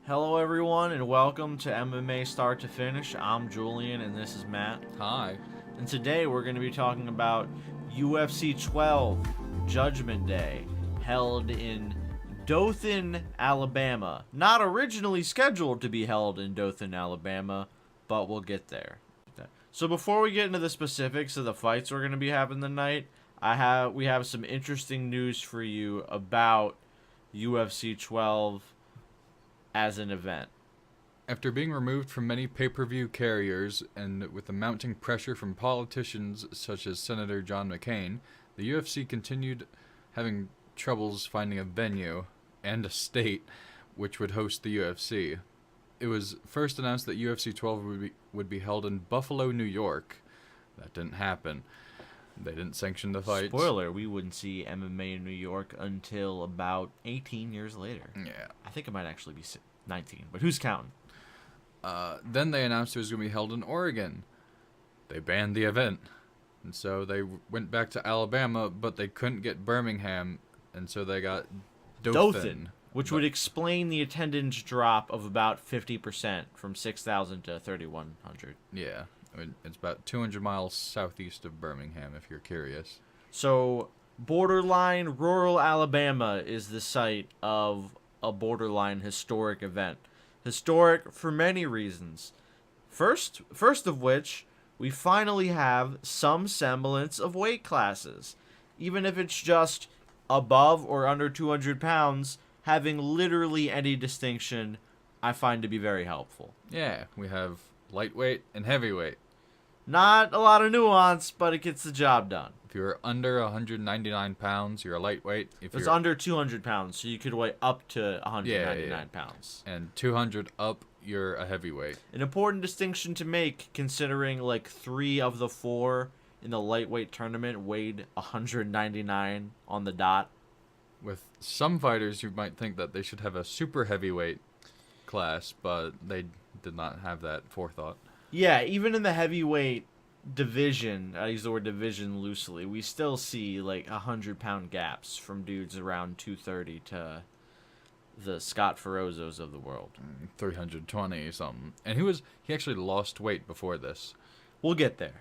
Hello, everyone, and welcome to MMA Start to Finish. I'm Julian, and this is Matt. Hi. And today we're going to be talking about UFC 12 Judgment Day, held in Dothan, Alabama. Not originally scheduled to be held in Dothan, Alabama, but we'll get there. So before we get into the specifics of the fights we're going to be having tonight, we have some interesting news for you about UFC 12 as an event. After being removed from many pay-per-view carriers and with the mounting pressure from politicians such as Senator John McCain, the UFC continued having troubles finding a venue and a state which would host the UFC. It was first announced that UFC 12 would be held in Buffalo, New York. That didn't happen. They didn't sanction the fights. Spoiler, we wouldn't see MMA in New York until about 18 years later. Yeah. I think it might actually be 19, but who's counting? Then they announced it was going to be held in Oregon. They banned the event. And so they went back to Alabama, but they couldn't get Birmingham, and so they got Dothan. Which would explain the attendance drop of about 50% from 6,000 to 3,100. Yeah. It's about 200 miles southeast of Birmingham, if you're curious. So, borderline rural Alabama is the site of a borderline historic event. Historic for many reasons. First of which, we finally have some semblance of weight classes. Even if it's just above or under 200 pounds, having literally any distinction, I find to be very helpful. Yeah, we have lightweight and heavyweight. Not a lot of nuance, but it gets the job done. If you're under 199 pounds, you're a lightweight. If It's you're under 200 pounds, so you could weigh up to 199 pounds. And 200 up, you're a heavyweight. An important distinction to make, considering like 3 of the 4 in the lightweight tournament weighed 199 on the dot. With some fighters, you might think that they should have a super heavyweight class, but they did not have that forethought. Yeah, even in the heavyweight division, I use the word division loosely, we still see like 100-pound gaps from dudes around 230 to the Scott Ferrozzos of the world. 320 something. And he actually lost weight before this. We'll get there.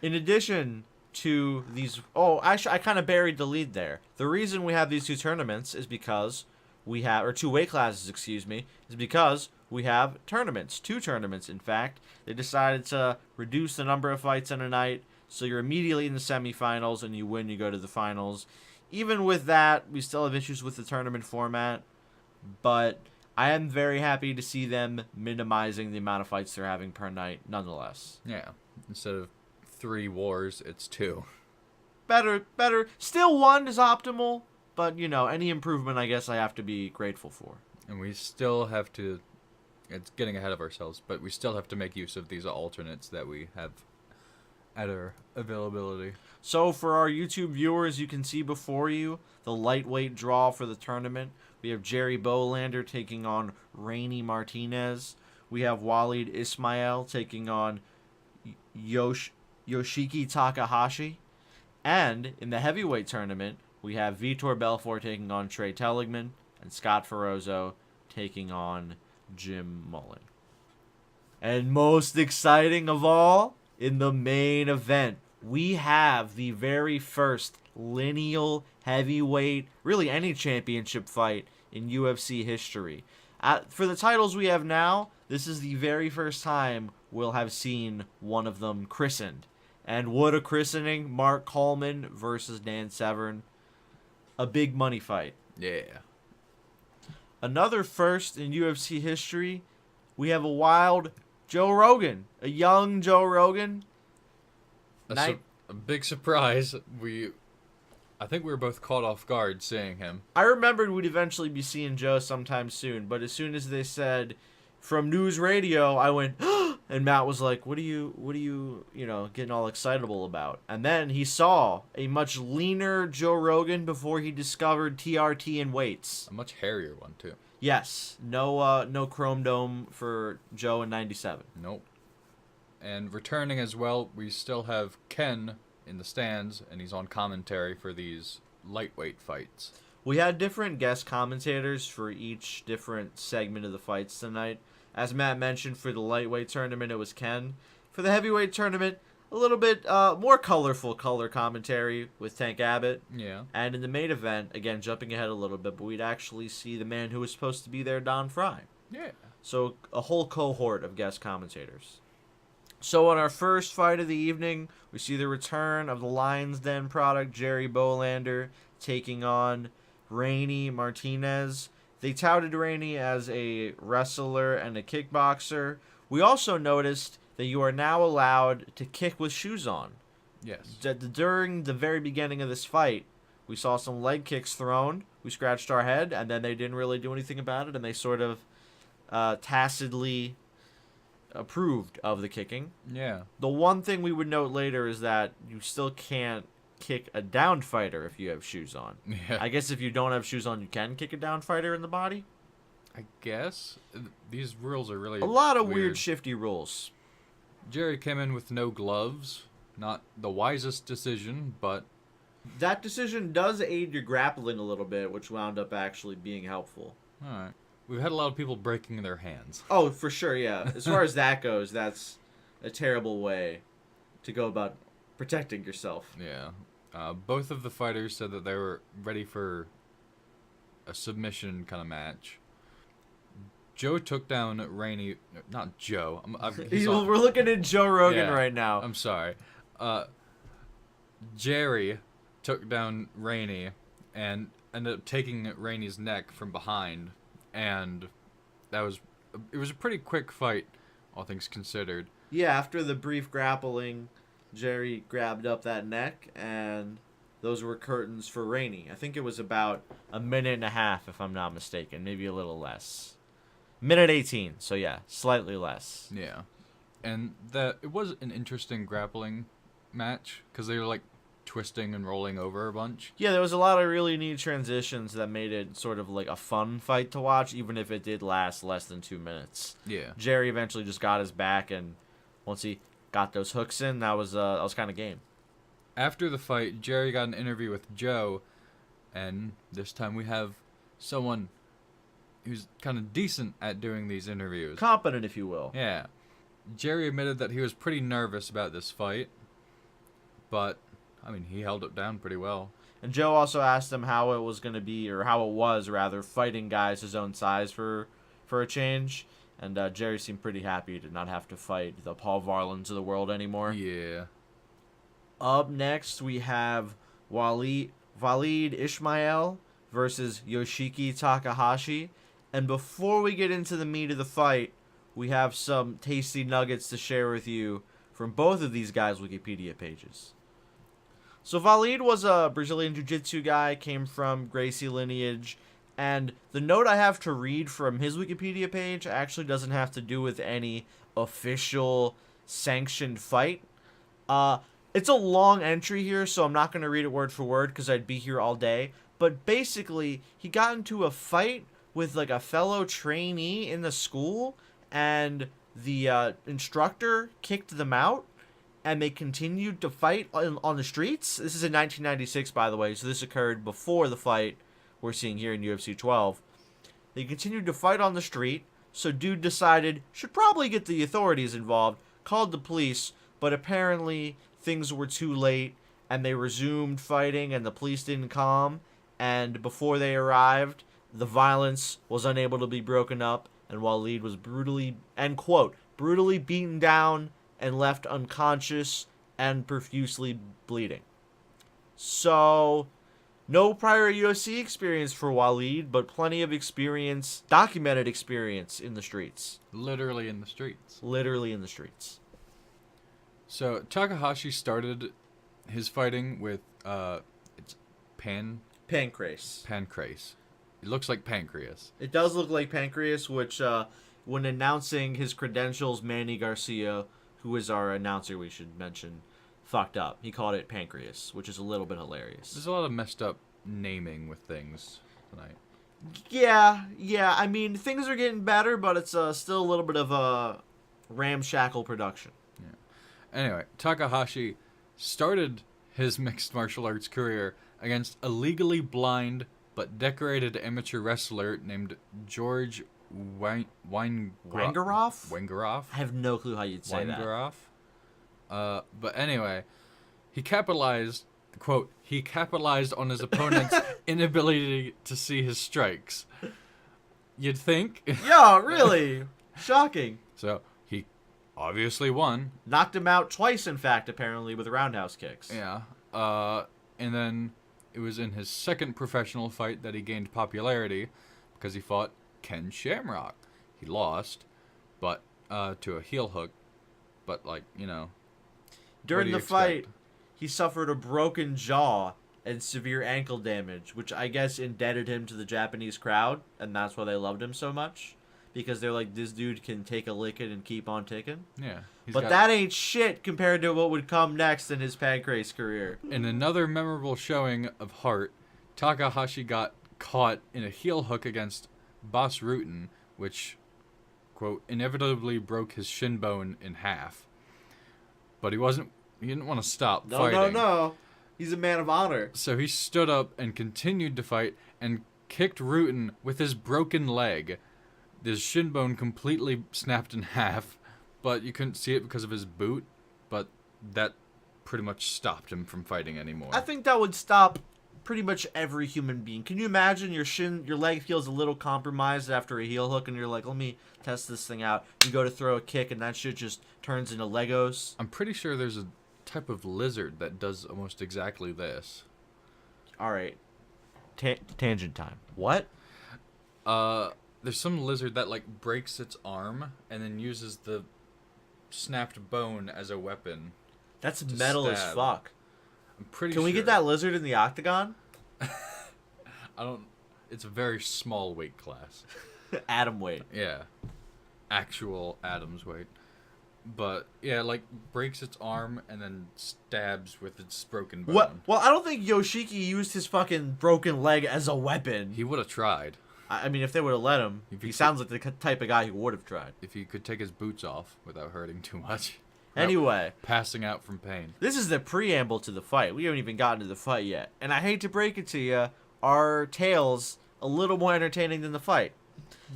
In addition to these... Oh, actually, I kind of buried the lead there. The reason we have these two tournaments is because we have... Or two weight classes, excuse me. Is because we have tournaments. 2 tournaments, in fact. They decided to reduce the number of fights in a night, so you're immediately in the semifinals, and you win, you go to the finals. Even with that, we still have issues with the tournament format, but I am very happy to see them minimizing the amount of fights they're having per night, nonetheless. Yeah. Instead of 3 wars, it's 2. Better. Still 1 is optimal, but, you know, any improvement I guess I have to be grateful for. And we still have to... It's getting ahead of ourselves, but we still have to make use of these alternates that we have at our availability. So for our YouTube viewers, you can see before you the lightweight draw for the tournament. We have Jerry Bohlander taking on Rainy Martinez. We have Walid Ismail taking on Yoshiki Takahashi. And in the heavyweight tournament, we have Vitor Belfort taking on Trey Telligman and Scott Ferrozzo taking on Jim Mullen. And most exciting of all, in the main event, we have the very first lineal heavyweight, really any championship fight in UFC history. For the titles we have now, this is the very first time we'll have seen one of them christened. And what a christening, Mark Coleman versus Dan Severn. A big money fight. Yeah. Another first in UFC history, we have a wild Joe Rogan, a young Joe Rogan. A big surprise. I think we were both caught off guard seeing him. I remembered we'd eventually be seeing Joe sometime soon, but as soon as they said from News Radio, I went, and Matt was like, what are you getting all excitable about? And then he saw a much leaner Joe Rogan before he discovered TRT and weights. A much hairier one, too. Yes. No chrome dome for Joe in 97. Nope. And returning as well, we still have Ken in the stands, and he's on commentary for these lightweight fights. We had different guest commentators for each different segment of the fights tonight. As Matt mentioned, for the lightweight tournament, it was Ken. For the heavyweight tournament, a little bit more colorful color commentary with Tank Abbott. Yeah. And in the main event, again, jumping ahead a little bit, but we'd actually see the man who was supposed to be there, Don Fry. Yeah. So a whole cohort of guest commentators. So on our first fight of the evening, we see the return of the Lions Den product, Jerry Bohlander, taking on Rainy Martinez. They touted Rainy as a wrestler and a kickboxer. We also noticed that you are now allowed to kick with shoes on. Yes. During the very beginning of this fight, we saw some leg kicks thrown. We scratched our head, and then they didn't really do anything about it, and they sort of tacitly approved of the kicking. Yeah. The one thing we would note later is that you still can't kick a downed fighter if you have shoes on. Yeah. I guess if you don't have shoes on, you can kick a downed fighter in the body. I guess these rules are really A lot of weird shifty rules. Jerry came in with no gloves. Not the wisest decision, but that decision does aid your grappling a little bit, which wound up actually being helpful. all right. We've had a lot of people breaking their hands. Oh, for sure, yeah. As far as that goes, that's a terrible way to go about protecting yourself. Yeah. Both of the fighters said that they were ready for a submission kind of match. Joe took down Rainy. Not Joe. We're looking at Joe Rogan Yeah, right now. I'm sorry. Jerry took down Rainy and ended up taking Rainy's neck from behind. And it was a pretty quick fight, all things considered. Yeah, after the brief grappling, Jerry grabbed up that neck, and those were curtains for Rainy. I think it was about a minute and a half, if I'm not mistaken, maybe a little less. Minute 18, so yeah, slightly less. Yeah. And it was an interesting grappling match, because they were like twisting and rolling over a bunch. Yeah, there was a lot of really neat transitions that made it sort of like a fun fight to watch, even if it did last less than 2 minutes. Yeah. Jerry eventually just got his back, and once he got those hooks in, that was kind of game. After the fight, Jerry got an interview with Joe, and this time we have someone who's kind of decent at doing these interviews. Competent, if you will. Yeah. Jerry admitted that he was pretty nervous about this fight, but I mean, he held it down pretty well. And Joe also asked him how it was going to be, or how it was, rather, fighting guys his own size for a change. And Jerry seemed pretty happy to not have to fight the Paul Varlins of the world anymore. Yeah. Up next, we have Walid Ismail versus Yoshiki Takahashi. And before we get into the meat of the fight, we have some tasty nuggets to share with you from both of these guys' Wikipedia pages. So Walid was a Brazilian Jiu-Jitsu guy, came from Gracie lineage, and the note I have to read from his Wikipedia page actually doesn't have to do with any official sanctioned fight. It's a long entry here, so I'm not going to read it word for word because I'd be here all day. But basically, he got into a fight with like a fellow trainee in the school, and the instructor kicked them out. And they continued to fight on the streets. This is in 1996, by the way, so this occurred before the fight we're seeing here in UFC 12. They continued to fight on the street, so dude decided, should probably get the authorities involved, called the police, but apparently things were too late, and they resumed fighting, and the police didn't come, and before they arrived, the violence was unable to be broken up, and Walid was brutally, end quote, brutally beaten down and left unconscious and profusely bleeding. So, no prior UFC experience for Walid, but plenty of experience, documented experience in the streets. Literally in the streets. Literally in the streets. So, Takahashi started his fighting with, it's Pancrase. pancreas. It looks like pancreas. It does look like pancreas, which, when announcing his credentials, Manny Garcia, who is our announcer, we should mention, fucked up. He called it pancreas, which is a little bit hilarious. There's a lot of messed up naming with things tonight. Yeah. I mean, things are getting better, but it's still a little bit of a ramshackle production. Yeah. Anyway, Takahashi started his mixed martial arts career against a legally blind but decorated amateur wrestler named George Wangeroff? Wangeroff? I have no clue how you'd say that. Wangeroff? But anyway, he capitalized on his opponent's inability to see his strikes. You'd think. Yeah, really? Shocking. So, he obviously won. Knocked him out twice, in fact, apparently, with roundhouse kicks. Yeah. And then it was in his second professional fight that he gained popularity because he fought Ken Shamrock. He lost, but to a heel hook. But, like, you know. During the fight, he suffered a broken jaw and severe ankle damage, which I guess indebted him to the Japanese crowd, and that's why they loved him so much. Because they're like, this dude can take a licking and keep on ticking. Yeah. But that ain't shit compared to what would come next in his pancrase career. In another memorable showing of heart, Takahashi got caught in a heel hook against Bas Rutten, which, quote, inevitably broke his shin bone in half. But he didn't want to stop fighting. No. He's a man of honor. So he stood up and continued to fight and kicked Rutten with his broken leg. His shin bone completely snapped in half, but you couldn't see it because of his boot, but that pretty much stopped him from fighting anymore. I think that would stop pretty much every human being. Can you imagine your leg feels a little compromised after a heel hook and you're like, let me test this thing out. You go to throw a kick and that shit just turns into Legos. I'm pretty sure there's a type of lizard that does almost exactly this. All right. Tangent time. What? There's some lizard that, like, breaks its arm and then uses the snapped bone as a weapon. That's metal as fuck. I'm pretty sure. Can we get that lizard in the octagon? It's a very small weight class. Atom weight. Yeah. Actual Adam's weight. But, yeah, like, breaks its arm and then stabs with its broken bone. Well, I don't think Yoshiki used his fucking broken leg as a weapon. He would have tried. I mean, if they would have let him, he sounds like the type of guy who would have tried. If he could take his boots off without hurting too much. Anyway. Passing out from pain. This is the preamble to the fight. We haven't even gotten to the fight yet. And I hate to break it to you, our tale's a little more entertaining than the fight.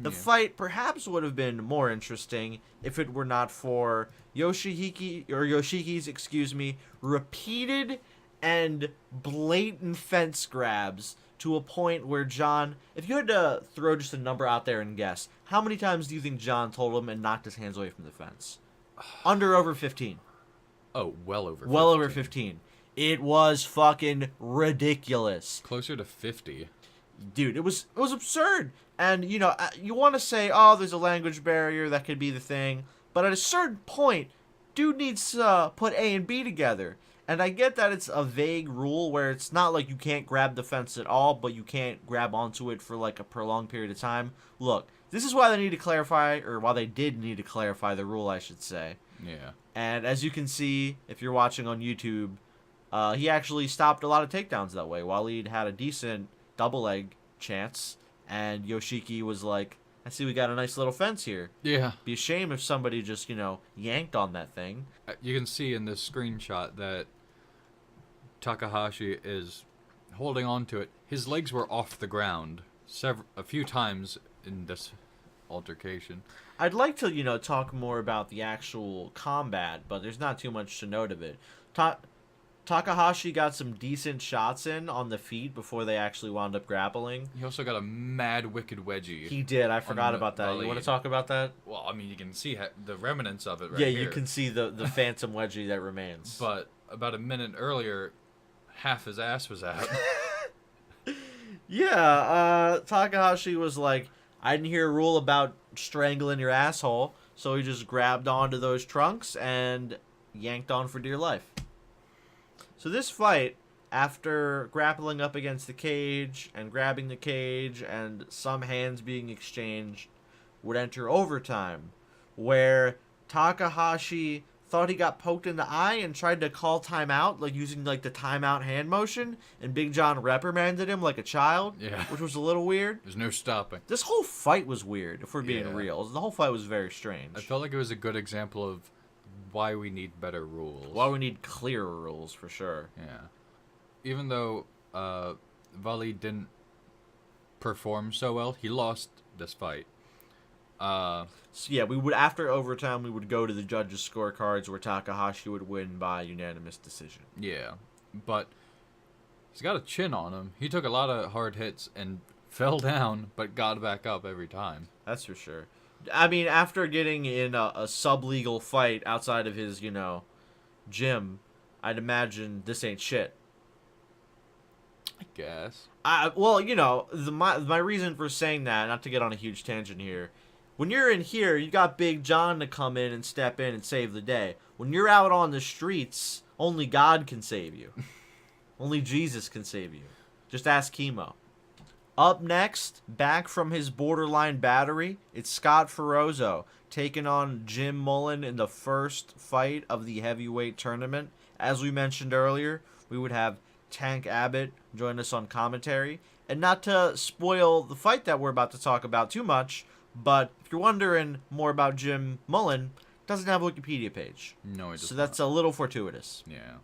The fight perhaps would have been more interesting if it were not for Yoshiki's, repeated and blatant fence grabs to a point where John, if you had to throw just a number out there and guess, how many times do you think John told him and knocked his hands away from the fence? Over 15. Oh, well over 15. Well over 15. It was fucking ridiculous. Closer to 50. Dude, it was absurd. And, you know, you want to say, oh, there's a language barrier, that could be the thing. But at a certain point, dude needs to put A and B together. And I get that it's a vague rule where it's not like you can't grab the fence at all, but you can't grab onto it for like a prolonged period of time. Look, this is why they need to clarify, or why they did need to clarify the rule, I should say. Yeah. And as you can see, if you're watching on YouTube, he actually stopped a lot of takedowns that way. Waleed had a decent double leg chance, and Yoshiki was like, I see we got a nice little fence here. Yeah. Be a shame if somebody just, yanked on that thing. You can see in this screenshot that Takahashi is holding on to it. His legs were off the ground a few times in this altercation. I'd like to, talk more about the actual combat, but there's not too much to note of it. Takahashi got some decent shots in on the feet before they actually wound up grappling. He also got a mad wicked wedgie. He did. I forgot about that. You want to talk about that? Well, I mean, you can see the remnants of it right here. here. You can see the phantom wedgie that remains. But about a minute earlier, half his ass was out. Yeah, Takahashi was like, I didn't hear a rule about strangling your asshole, so he just grabbed onto those trunks and yanked on for dear life. So this fight, after grappling up against the cage and grabbing the cage and some hands being exchanged, would enter overtime, where Takahashi thought he got poked in the eye and tried to call timeout, like using like the timeout hand motion, and Big John reprimanded him like a child, which was a little weird. There's no stopping. This whole fight was weird, if we're being real. The whole fight was very strange. I felt like it was a good example of why we need better rules. Why we need clearer rules, for sure. Yeah. Even though Vali didn't perform so well. He lost this fight. So yeah, we would after overtime we would go to the judges' scorecards where Takahashi would win by unanimous decision. Yeah, but he's got a chin on him. He took a lot of hard hits and fell down, but got back up every time. That's for sure. I mean, after getting in a sub-legal fight outside of his, gym, I'd imagine this ain't shit. I guess. Well, my reason for saying that, not to get on a huge tangent here, when you're in here, you got Big John to come in and step in and save the day. When you're out on the streets, only God can save you. Only Jesus can save you. Just ask Chemo. Up next, back from his borderline battery, it's Scott Ferrozzo taking on Jim Mullen in the first fight of the heavyweight tournament. As we mentioned earlier, we would have Tank Abbott join us on commentary. And not to spoil the fight that we're about to talk about too much, but if you're wondering more about Jim Mullen, doesn't have a Wikipedia page. No, it doesn't. So that's a little fortuitous. Yeah.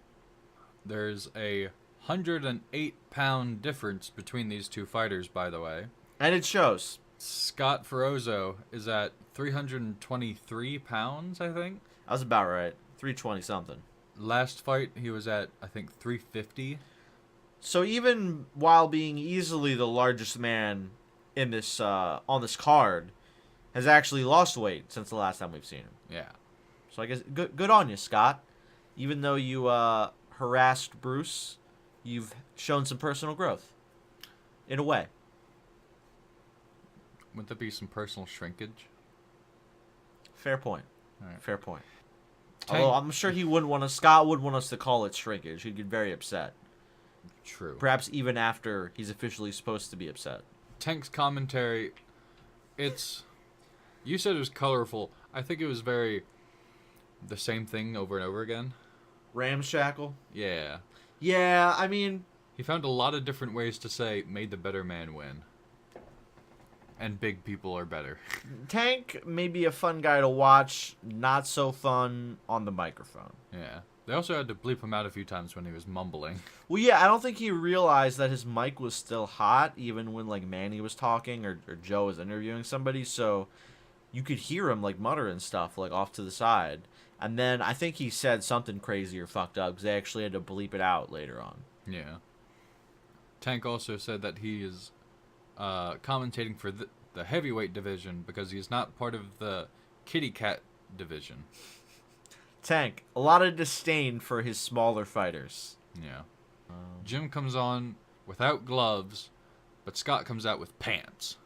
There's a 108-pound difference between these two fighters, by the way. And it shows. Scott Ferrozzo is at 323 pounds, I think. That was about right. 320 something. Last fight, he was at, I think, 350. So even while being easily the largest man in this on this card, has actually lost weight since the last time we've seen him. Yeah. So I guess good on you, Scott. Even though you harassed Bruce, you've shown some personal growth. In a way. Would there be some personal shrinkage? Fair point. All right. Fair point. Tank- Although I'm sure Scott would want us to call it shrinkage. He'd get very upset. True. Perhaps even after he's officially supposed to be upset. Tank's commentary, you said it was colorful. I think it was very the same thing over and over again. Ramshackle? Yeah. Yeah, I mean... He found a lot of different ways to say, made the better man win. And big people are better. Tank may be a fun guy to watch, not so fun on the microphone. Yeah. They also had to bleep him out a few times when he was mumbling. Well, yeah, I don't think he realized that his mic was still hot, even when, Manny was talking or Joe was interviewing somebody, so you could hear him, muttering stuff, off to the side. And then I think he said something crazy or fucked up, because they actually had to bleep it out later on. Yeah. Tank also said that he is commentating for the heavyweight division because he's not part of the kitty cat division. Tank, a lot of disdain for his smaller fighters. Yeah. Jim comes on without gloves, but Scott comes out with pants.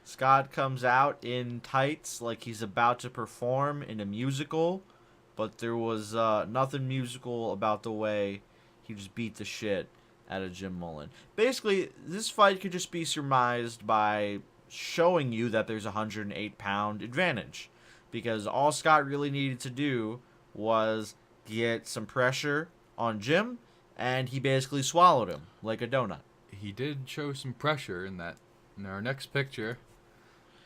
Scott comes out in tights like he's about to perform in a musical, but there was nothing musical about the way he just beat the shit out of Jim Mullen. Basically, this fight could just be surmised by showing you that there's a 108-pound advantage, because all Scott really needed to do was get some pressure on Jim, and he basically swallowed him like a donut. He did show some pressure in our next picture.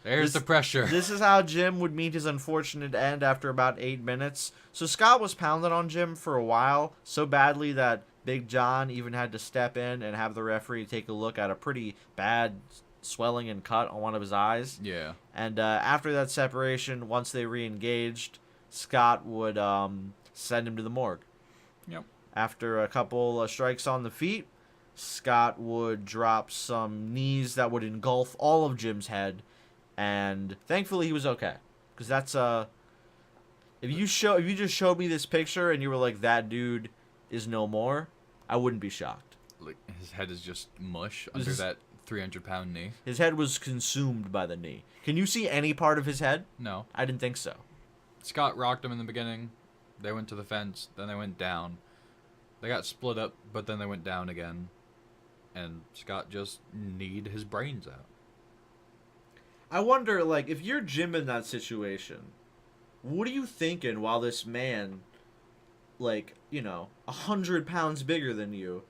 There's the pressure. This is how Jim would meet his unfortunate end after about 8 minutes. So Scott was pounding on Jim for a while, so badly that Big John even had to step in and have the referee take a look at a pretty bad swelling and cut on one of his eyes. Yeah. And after that separation, once they re-engaged, Scott would send him to the morgue. Yep. After a couple strikes on the feet, Scott would drop some knees that would engulf all of Jim's head, and thankfully he was okay. Because that's if you just showed me this picture and you were like, that dude is no more, I wouldn't be shocked. Like his head is just mush under that 300-pound knee. His head was consumed by the knee. Can you see any part of his head? No. I didn't think so. Scott rocked him in the beginning. They went to the fence. Then they went down. They got split up, but then they went down again. And Scott just kneed his brains out. I wonder, if you're Jim in that situation, what are you thinking while this man, 100 pounds bigger than you,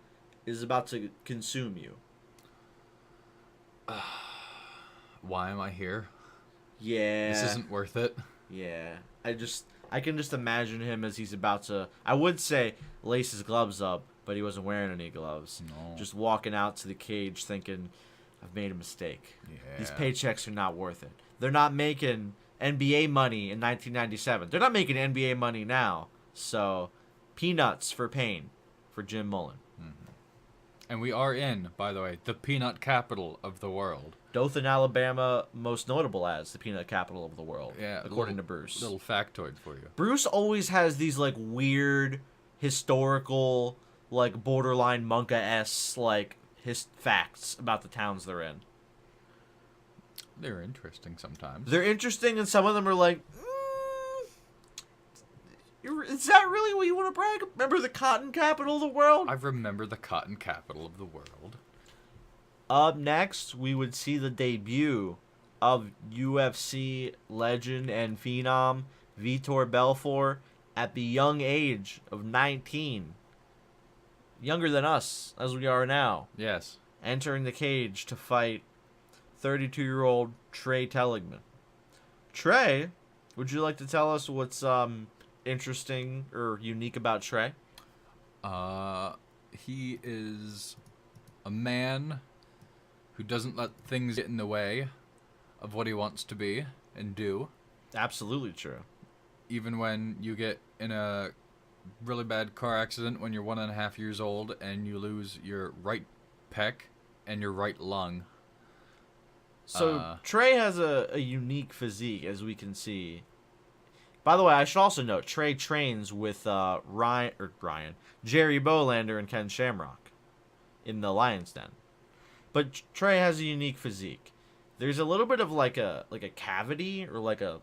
is about to consume you? Why am I here? Yeah. This isn't worth it. Yeah. I can just imagine him as he's about to, I would say, lace his gloves up, but he wasn't wearing any gloves. No. Just walking out to the cage thinking, I've made a mistake. Yeah. These paychecks are not worth it. They're not making NBA money in 1997. They're not making NBA money now. So, peanuts for pain for Jim Mullen. And we are in, by the way, the peanut capital of the world. Dothan, Alabama, most notable as the peanut capital of the world, Yeah, according to Bruce. Little factoid for you. Bruce always has these, like, weird, historical, like, borderline Monka-esque, like, facts about the towns they're in. They're interesting sometimes. They're interesting, and some of them are like, is that really what you want to brag? Remember the cotton capital of the world? I remember the cotton capital of the world. Up next, we would see the debut of UFC legend and phenom Vitor Belfort at the young age of 19. Younger than us, as we are now. Yes. Entering the cage to fight 32-year-old Trey Telligman. Trey, would you like to tell us what's interesting or unique about Trey? He is a man who doesn't let things get in the way of what he wants to be and do. Absolutely true. Even when you get in a really bad car accident when you're 1.5 years old and you lose your right pec and your right lung. So Trey has a unique physique, as we can see. By the way, I should also note, Trey trains with Jerry Bohlander and Ken Shamrock in the Lion's Den. But Trey has a unique physique. There's a little bit of like a cavity or like a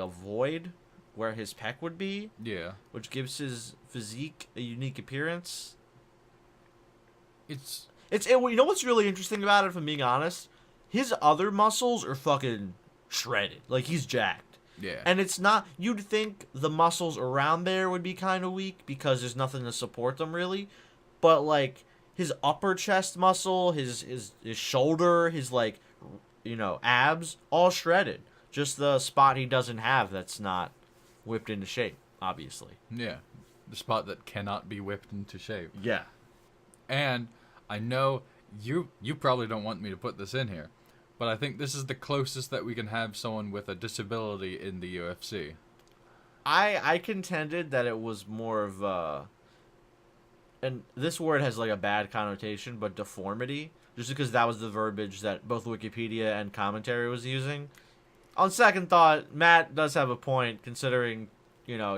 void where his pec would be. Yeah. Which gives his physique a unique appearance. You know what's really interesting about it, if I'm being honest? His other muscles are fucking shredded. Like, he's jacked. Yeah. And it's not, you'd think the muscles around there would be kind of weak because there's nothing to support them really. But, like, his upper chest muscle, his shoulder, his, like, abs, all shredded. Just the spot he doesn't have that's not whipped into shape, obviously. Yeah. The spot that cannot be whipped into shape. Yeah. And I know you probably don't want me to put this in here, but I think this is the closest that we can have someone with a disability in the UFC. I contended that it was more of a, and this word has like a bad connotation, but deformity, just because that was the verbiage that both Wikipedia and commentary was using. On second thought, Matt does have a point, considering,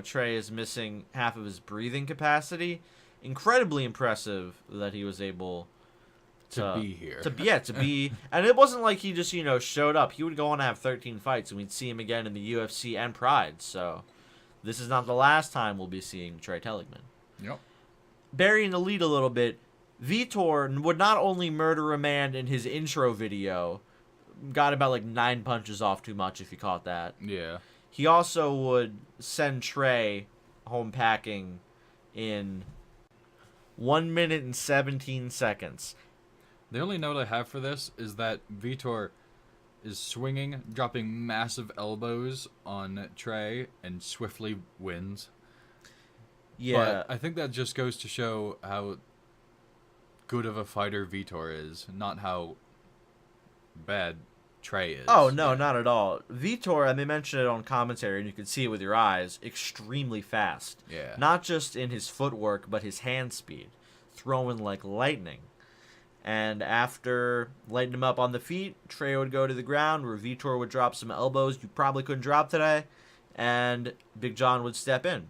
Trey is missing half of his breathing capacity. Incredibly impressive that he was able to be here. To be. And it wasn't like he just, showed up. He would go on to have 13 fights, and we'd see him again in the UFC and Pride. So this is not the last time we'll be seeing Trey Telligman. Yep. Burying the lead a little bit, Vitor would not only murder a man in his intro video, got about like 9 punches off too much if you caught that. Yeah. He also would send Trey home packing in 1 minute and 17 seconds. The only note I have for this is that Vitor is swinging, dropping massive elbows on Trey, and swiftly wins. Yeah. But I think that just goes to show how good of a fighter Vitor is, not how bad Trey is. Oh, no, not at all. Vitor, and they mentioned it on commentary, and you can see it with your eyes, extremely fast. Yeah. Not just in his footwork, but his hand speed. Throwing like lightning. And after lighting him up on the feet, Trey would go to the ground, where Vitor would drop some elbows you probably couldn't drop today, and Big John would step in.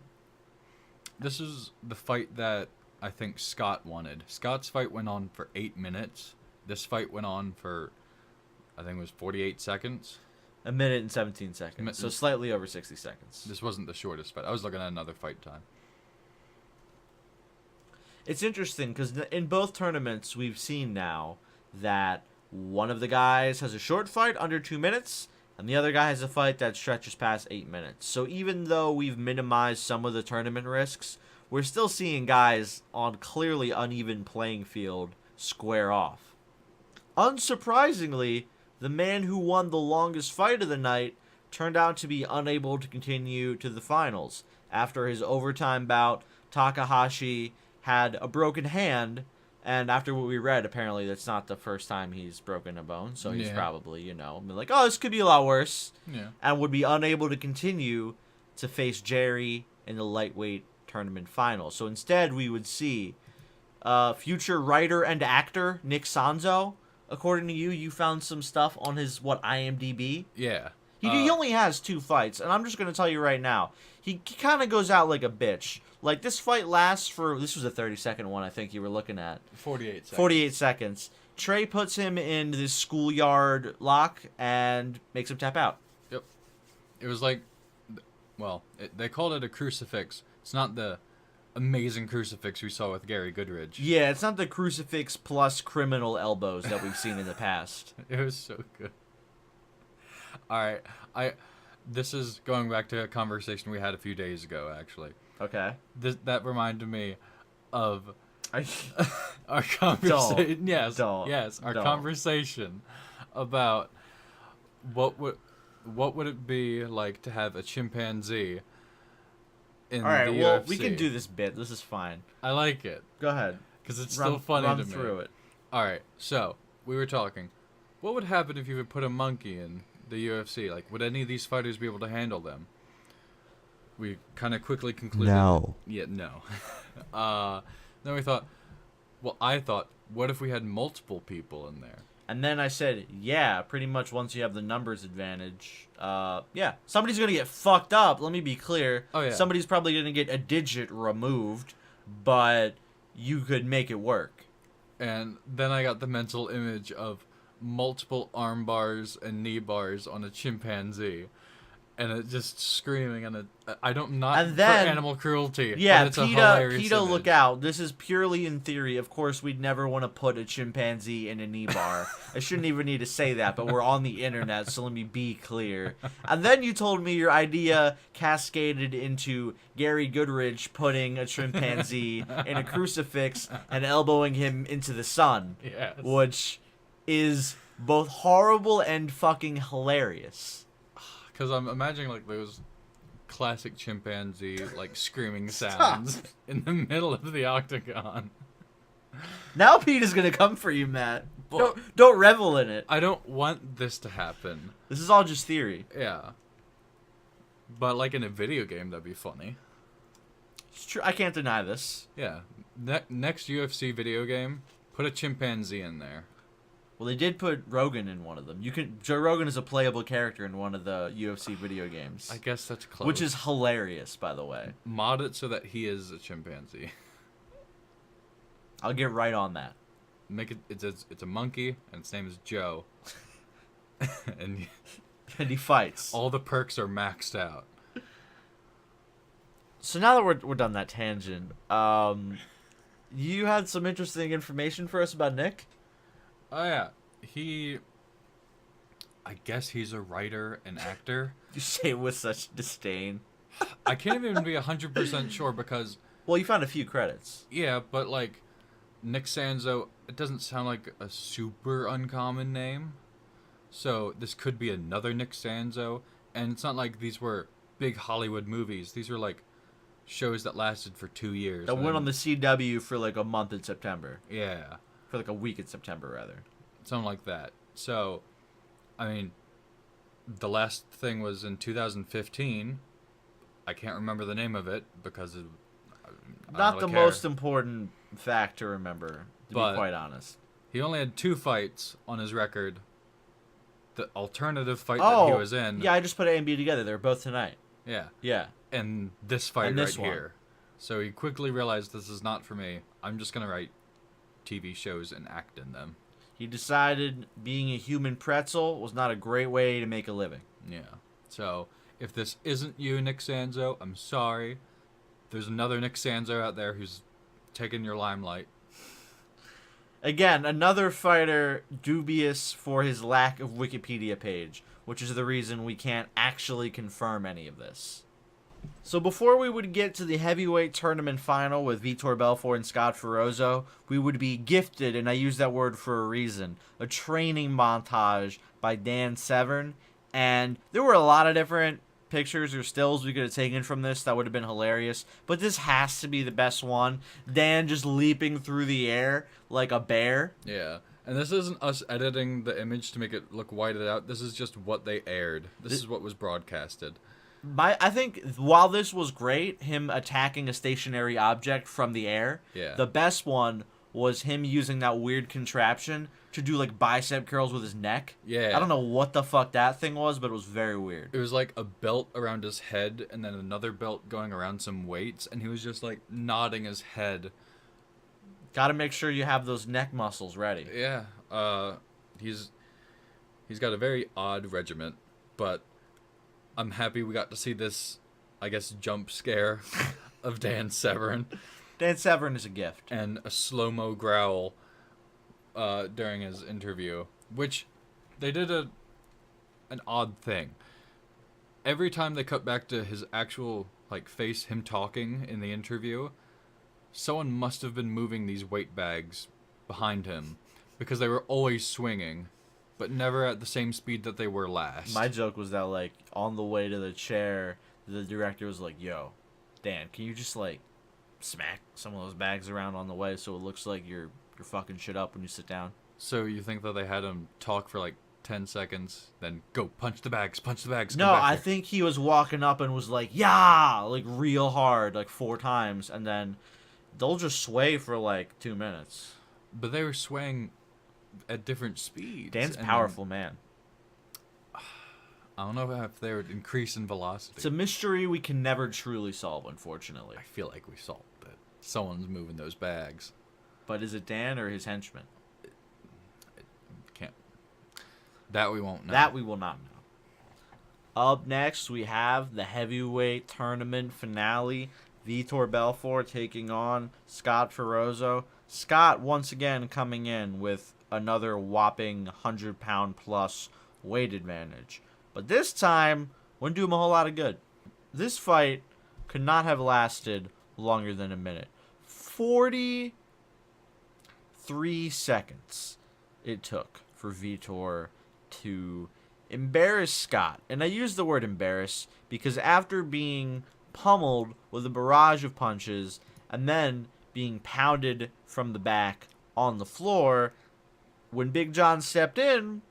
This is the fight that I think Scott wanted. Scott's fight went on for 8 minutes. This fight went on for, I think it was 48 seconds. 1 minute and 17 seconds, so slightly over 60 seconds. This wasn't the shortest fight. I was looking at another fight time. It's interesting because in both tournaments we've seen now that one of the guys has a short fight under 2 minutes and the other guy has a fight that stretches past 8 minutes. So even though we've minimized some of the tournament risks, we're still seeing guys on clearly uneven playing field square off. Unsurprisingly, the man who won the longest fight of the night turned out to be unable to continue to the finals. After his overtime bout, Takahashi had a broken hand, And after what we read, apparently that's not the first time he's broken a bone. So he's Yeah. probably, been like, oh, this could be a lot worse. Yeah. And would be unable to continue to face Jerry in the lightweight tournament final. So instead, we would see future writer and actor Nick Sanzo. According to you, you found some stuff on his, IMDb? Yeah. He only has 2 fights, and I'm just going to tell you right now, he kind of goes out like a bitch. Like, this fight lasts for, this was a 30-second one, I think you were looking at. 48 seconds. 48 seconds. Trey puts him in this schoolyard lock and makes him tap out. Yep. It was like, well, they called it a crucifix. It's not the amazing crucifix we saw with Gary Goodridge. Yeah, it's not the crucifix plus criminal elbows that we've seen in the past. It was so good. All right, this is going back to a conversation we had a few days ago, actually. Okay. That reminded me of I our conversation. Yes, Don't. yes, our Don't. conversation about what would it be like to have a chimpanzee in All right, the well, UFC. we can do this bit. This is fine. I like it Go ahead. because it's still funny run to me. through it. All right, so we were talking. What would happen if you would put a monkey in the UFC? Like, would any of these fighters be able to handle them? We kind of quickly concluded. No. Yeah, no. Then we thought. Well, I thought, what if we had multiple people in there? And then I said, yeah, pretty much once you have the numbers advantage, yeah, somebody's going to get fucked up. Let me be clear. Oh, yeah. Somebody's probably going to get a digit removed, but you could make it work. And then I got the mental image of multiple arm bars and knee bars on a chimpanzee. And it just screaming, and I don't not And then, for animal cruelty. Yeah, but it's a hilarious PETA, image. look out. This is purely in theory. Of course, we'd never want to put a chimpanzee in a knee bar. I shouldn't even need to say that, but we're on the internet, so let me be clear. And then you told me your idea cascaded into Gary Goodridge putting a chimpanzee in a crucifix and elbowing him into the sun. Yes. Which is both horrible and fucking hilarious. Because I'm imagining like those classic chimpanzee like screaming sounds in the middle of the octagon. Now PETA's gonna come for you, Matt. Don't revel in it. I don't want this to happen. This is all just theory. Yeah. But like in a video game, that'd be funny. It's true. I can't deny this. Yeah. Next UFC video game, put a chimpanzee in there. Well, they did put Rogan in one of them. Joe Rogan is a playable character in one of the UFC video games. I guess that's close. Which is hilarious, by the way. Mod it so that he is a chimpanzee. I'll get right on that. Make it. It's a monkey, and its name is Joe. and And he fights. all the perks are maxed out. So now that we're done that tangent, you had some interesting information for us about Nick? Oh yeah, I guess he's a writer and actor. You say it with such disdain. I can't even be 100% sure because Well, you found a few credits. yeah, but like Nick Sanzo, it doesn't sound like a super uncommon name. So this could be another Nick Sanzo, and it's not like these were big Hollywood movies. These were like shows that lasted for 2 years. That went on the CW for like a month in September. Yeah. For like a week in September, rather. Something like that. So, I mean, the last thing was in 2015. I can't remember the name of it because of... I Not don't the really care. most important fact to remember, to But- be quite honest. He only had 2 fights on his record. The alternative fight that he was in... Yeah, I just put A and B together. They're both tonight. Yeah. Yeah. And this fight And this right one. here. So he quickly realized this is not for me. I'm just going to write TV shows and act in them. He decided being a human pretzel was not a great way to make a living. Yeah. So, if this isn't you, Nick Sanzo, I'm sorry. There's another Nick Sanzo out there who's taking your limelight. Again, another fighter dubious for his lack of Wikipedia page, which is the reason we can't actually confirm any of this. So before we would get to the heavyweight tournament final with Vitor Belfort and Scott Ferrozzo, we would be gifted, and I use that word for a reason, a training montage by Dan Severn. And there were a lot of different pictures or stills we could have taken from this that would have been hilarious. But this has to be the best one. Dan just leaping through the air like a bear. Yeah. And this isn't us editing the image to make it look whited out. This is just what they aired. This is what was broadcasted. I think while this was great, him attacking a stationary object from the air, the best one was him using that weird contraption to do like bicep curls with his neck. Yeah. I don't know what the fuck that thing was, but it was very weird. It was like a belt around his head and then another belt going around some weights, and he was just like nodding his head. Gotta make sure you have those neck muscles ready. Yeah. He's got a very odd regiment, but I'm happy we got to see this, I guess, jump scare of Dan Severn. Dan Severn is a gift. And a slow-mo growl during his interview, which they did an odd thing. Every time they cut back to his actual like face, him talking in the interview, someone must have been moving these weight bags behind him because they were always swinging, but never at the same speed that they were last. My joke was that, like, on the way to the chair, the director was like, yo, Dan, can you just, like, smack some of those bags around on the way so it looks like you're fucking shit up when you sit down? So you think that they had him talk for, like, 10 seconds, then go punch the bags. No, I think he was walking up and was like, yeah, like, real hard, like, 4 times, and then they'll just sway for, like, 2 minutes. But they were swaying at different speeds. Dan's a powerful man. I don't know if they would increase in velocity. It's a mystery we can never truly solve, unfortunately. I feel like we solved it. Someone's moving those bags. But is it Dan or his henchman? Can't. That we won't know. That we will not know. Up next, we have the heavyweight tournament finale. Vitor Belfort taking on Scott Ferrozzo. Scott, once again, coming in with another whopping 100-pound plus weight advantage. But this time, wouldn't do him a whole lot of good. This fight could not have lasted longer than a minute. 43 seconds it took for Vitor to embarrass Scott. And I use the word embarrass because after being pummeled with a barrage of punches and then being pounded from the back on the floor, when Big John stepped in,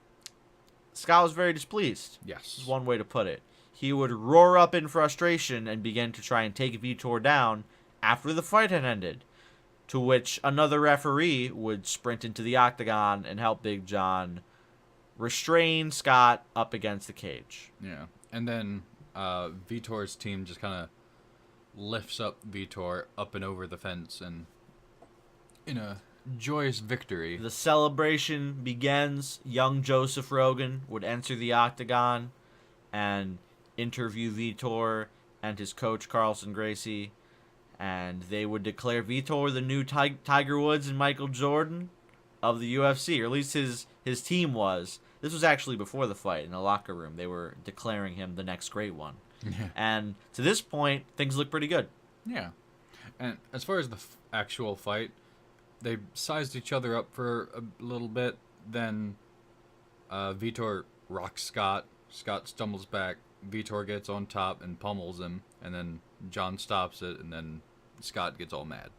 Scott was very displeased. Yes. Is one way to put it. He would roar up in frustration and begin to try and take Vitor down after the fight had ended, to which another referee would sprint into the octagon and help Big John restrain Scott up against the cage. Yeah. And then Vitor's team just kind of lifts up Vitor up and over the fence and in a joyous victory. The celebration begins. Young Joseph Rogan would enter the octagon and interview Vitor and his coach Carlson Gracie, and they would declare Vitor the new Tiger Woods and Michael Jordan of the UFC, or at least his team was. This was actually before the fight in the locker room. They were declaring him the next great one. Yeah. And to this point, things look pretty good. Yeah. And as far as the actual fight, they sized each other up for a little bit. Then Vitor rocks Scott. Scott stumbles back. Vitor gets on top and pummels him. And then John stops it. And then Scott gets all mad.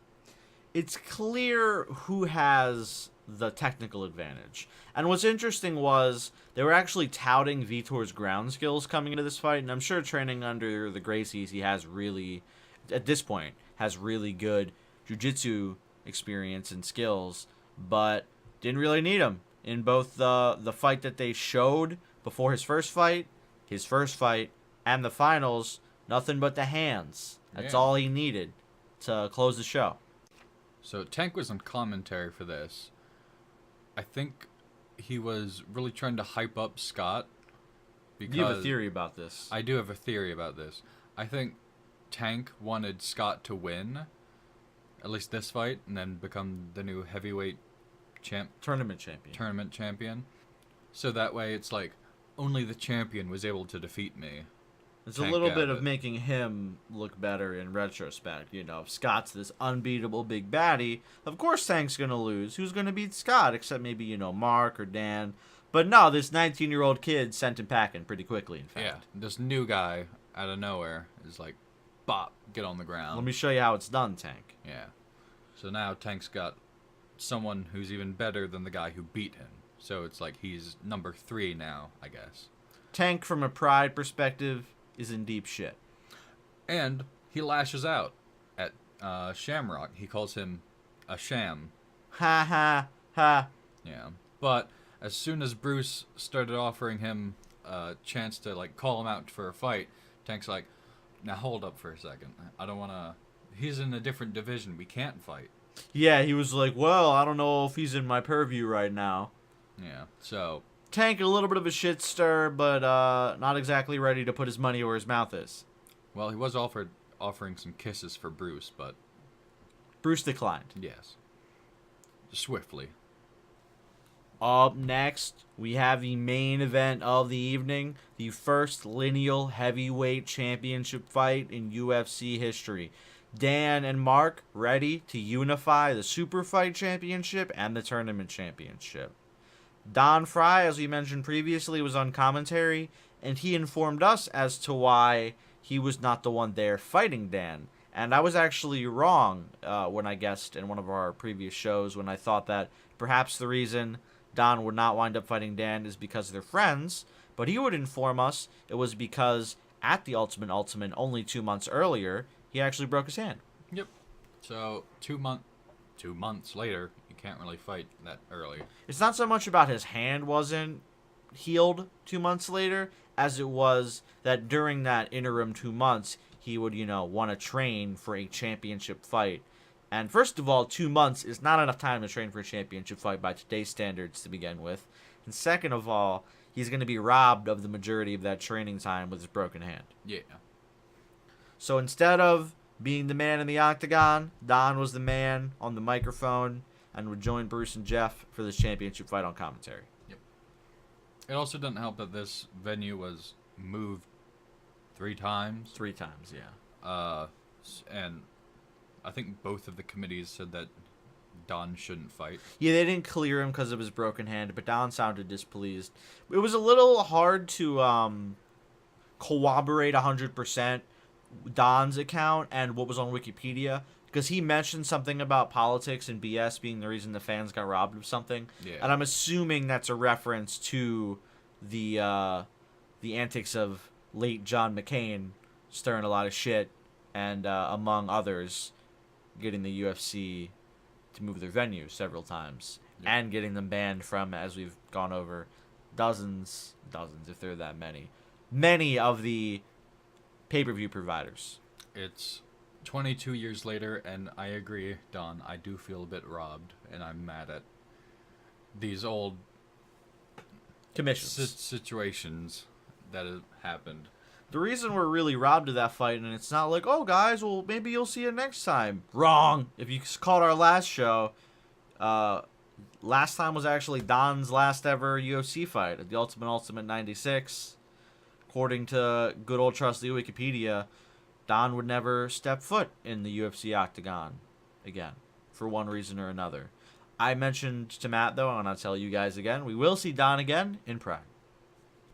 It's clear who has the technical advantage. And what's interesting was they were actually touting Vitor's ground skills coming into this fight. And I'm sure training under the Gracies, he has really, at this point, has really good jiu-jitsu experience and skills, but didn't really need him in both the fight that they showed before his first fight, and the finals. Nothing but the hands. That's all he needed to close the show. So Tank was on commentary for this. I think he was really trying to hype up Scott. Because you have a theory about this. I do have a theory about this. I think Tank wanted Scott to win, at least this fight, and then become the new heavyweight tournament champion. So that way it's like, only the champion was able to defeat me. It's a little bit of making him look better in retrospect. You know, if Scott's this unbeatable big baddie, of course Tank's going to lose. Who's going to beat Scott? Except maybe, Mark or Dan. But no, this 19-year-old kid sent him packing pretty quickly, in fact. Yeah, this new guy out of nowhere is like, bop, get on the ground. Let me show you how it's done, Tank. Yeah. So now Tank's got someone who's even better than the guy who beat him. So it's like he's number 3 now, I guess. Tank, from a pride perspective, is in deep shit. And he lashes out at Shamrock. He calls him a sham. Ha ha ha. Yeah. But as soon as Bruce started offering him a chance to like call him out for a fight, Tank's like, now hold up for a second. I don't want to... He's in a different division. We can't fight. Yeah, he was like, well, I don't know if he's in my purview right now. Yeah, so... Tank, a little bit of a shit stir, but not exactly ready to put his money where his mouth is. Well, he was offering some kisses for Bruce, but... Bruce declined. Yes. Swiftly. Up next, we have the main event of the evening, the first lineal heavyweight championship fight in UFC history. Dan and Mark ready to unify the Super Fight Championship and the Tournament Championship. Don Fry, as we mentioned previously, was on commentary, and he informed us as to why he was not the one there fighting Dan. And I was actually wrong when I guessed in one of our previous shows when I thought that perhaps the reason Don would not wind up fighting Dan is because they're friends, but he would inform us it was because at the Ultimate only 2 months earlier, he actually broke his hand. Yep. So 2 months later, you can't really fight that early. It's not so much about his hand wasn't healed 2 months later as it was that during that interim 2 months, he would, want to train for a championship fight. And first of all, 2 months is not enough time to train for a championship fight by today's standards to begin with. And second of all, he's going to be robbed of the majority of that training time with his broken hand. Yeah. So instead of being the man in the octagon, Don was the man on the microphone and would join Bruce and Jeff for this championship fight on commentary. Yep. It also doesn't help that this venue was moved 3 times. 3 times, yeah. And I think both of the committees said that Don shouldn't fight. Yeah, they didn't clear him because of his broken hand, but Don sounded displeased. It was a little hard to corroborate 100% Don's account and what was on Wikipedia, because he mentioned something about politics and BS being the reason the fans got robbed of something. Yeah. And I'm assuming that's a reference to the antics of late John McCain stirring a lot of shit and, among others, getting the UFC to move their venue several times. Yep. And getting them banned from, as we've gone over, dozens, if there are that many of the pay-per-view providers. It's 22 years later, and I agree, Don, I do feel a bit robbed, and I'm mad at these old Commissions. situations that have happened. The reason we're really robbed of that fight, and it's not like, oh, guys, well, maybe you'll see it next time. Wrong. If you caught our last show, last time was actually Don's last ever UFC fight at the Ultimate 96. According to good old trusty Wikipedia, Don would never step foot in the UFC octagon again, for one reason or another. I mentioned to Matt, though, and I'll tell you guys again, we will see Don again in Pride.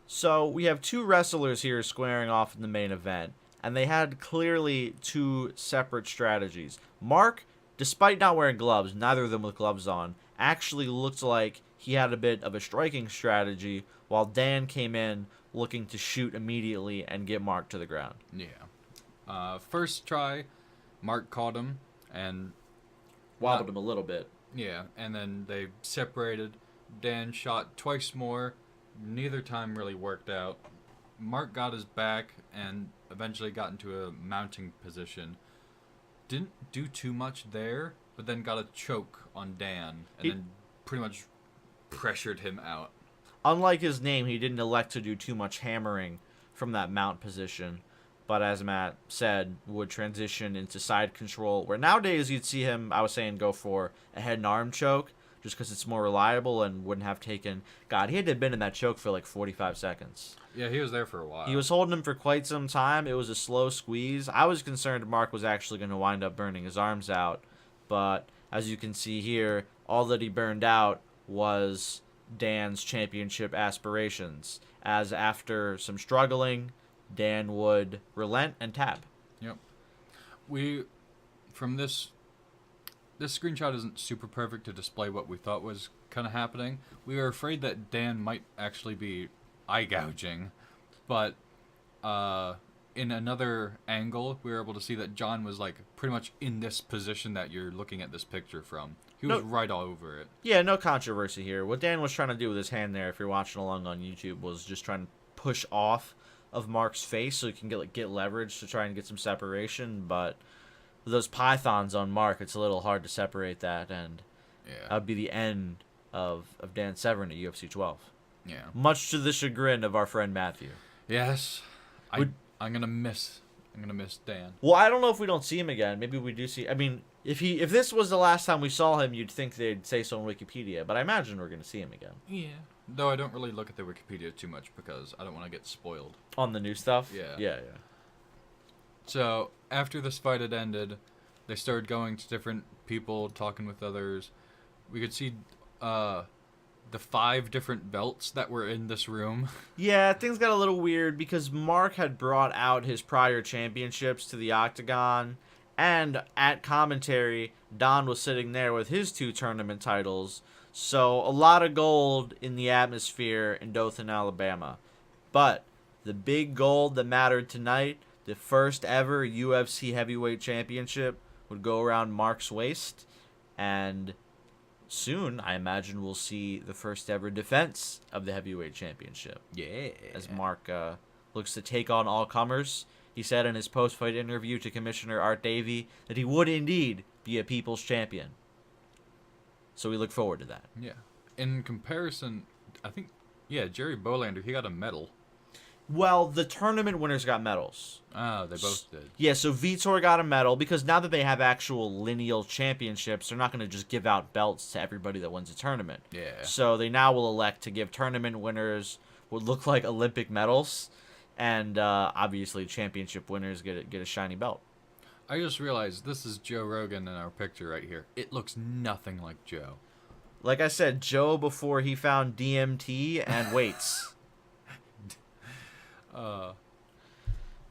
So we have 2 wrestlers here squaring off in the main event, and they had clearly 2 separate strategies. Mark, despite not wearing gloves, neither of them with gloves on, actually looked like he had a bit of a striking strategy, while Dan came in looking to shoot immediately and get Mark to the ground. Yeah. First try, Mark caught him and Wobbled him a little bit. Yeah, and then they separated. Dan shot twice more. Neither time really worked out. Mark got his back and eventually got into a mounting position. Didn't do too much there, but then got a choke on Dan and then pretty much pressured him out. Unlike his name, he didn't elect to do too much hammering from that mount position, but as Matt said, would transition into side control, where nowadays you'd see him, I was saying, go for a head and arm choke, just because it's more reliable and wouldn't have taken... God, he had to have been in that choke for like 45 seconds. Yeah, he was there for a while. He was holding him for quite some time. It was a slow squeeze. I was concerned Mark was actually going to wind up burning his arms out, but as you can see here, all that he burned out was Dan's championship aspirations, as after some struggling, Dan would relent and tap. Yep. From this screenshot isn't super perfect to display what we thought was kind of happening. We were afraid that Dan might actually be eye gouging, but in another angle, we were able to see that John was like pretty much in this position that you're looking at this picture from. He was right all over it. Yeah, no controversy here. What Dan was trying to do with his hand there, if you're watching along on YouTube, was just trying to push off of Mark's face so he can get leverage to try and get some separation. But those pythons on Mark, it's a little hard to separate that, and that would be the end of Dan Severn at UFC 12. Yeah. Much to the chagrin of our friend Matthew. Yes. I'm gonna miss Dan. Well, I don't know if we don't see him again. Maybe we do see. I mean, if this was the last time we saw him, you'd think they'd say so on Wikipedia. But I imagine we're gonna see him again. Yeah. Though I don't really look at the Wikipedia too much because I don't want to get spoiled on the new stuff. Yeah. So after this fight had ended, they started going to different people, talking with others. We could see the 5 different belts that were in this room. Yeah, things got a little weird because Mark had brought out his prior championships to the octagon, and at commentary, Don was sitting there with his 2 tournament titles. So a lot of gold in the atmosphere in Dothan, Alabama. But the big gold that mattered tonight, the first ever UFC heavyweight championship, would go around Mark's waist, and soon, I imagine we'll see the first ever defense of the heavyweight championship. Yeah. As Mark looks to take on all comers. He said in his post-fight interview to Commissioner Art Davie that he would indeed be a people's champion. So we look forward to that. Yeah. In comparison, I think, Jerry Bohlander, he got a medal. Well, the tournament winners got medals. Oh, they both did. Yeah, so Vitor got a medal because now that they have actual lineal championships, they're not going to just give out belts to everybody that wins a tournament. Yeah. So they now will elect to give tournament winners what look like Olympic medals, and obviously championship winners get a shiny belt. I just realized this is Joe Rogan in our picture right here. It looks nothing like Joe. Like I said, Joe before he found DMT and weights.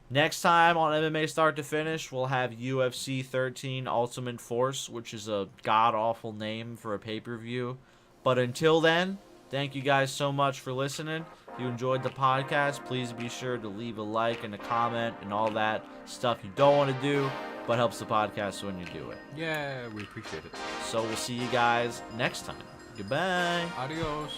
Next time on MMA Start to Finish, we'll have UFC 13 Ultimate Force, which is a god-awful name for a pay-per-view. But until then, thank you guys so much for listening. If you enjoyed the podcast, please be sure to leave a like and a comment and all that stuff you don't want to do, but helps the podcast when you do it. Yeah, we appreciate it. So we'll see you guys next time. Goodbye. Adios.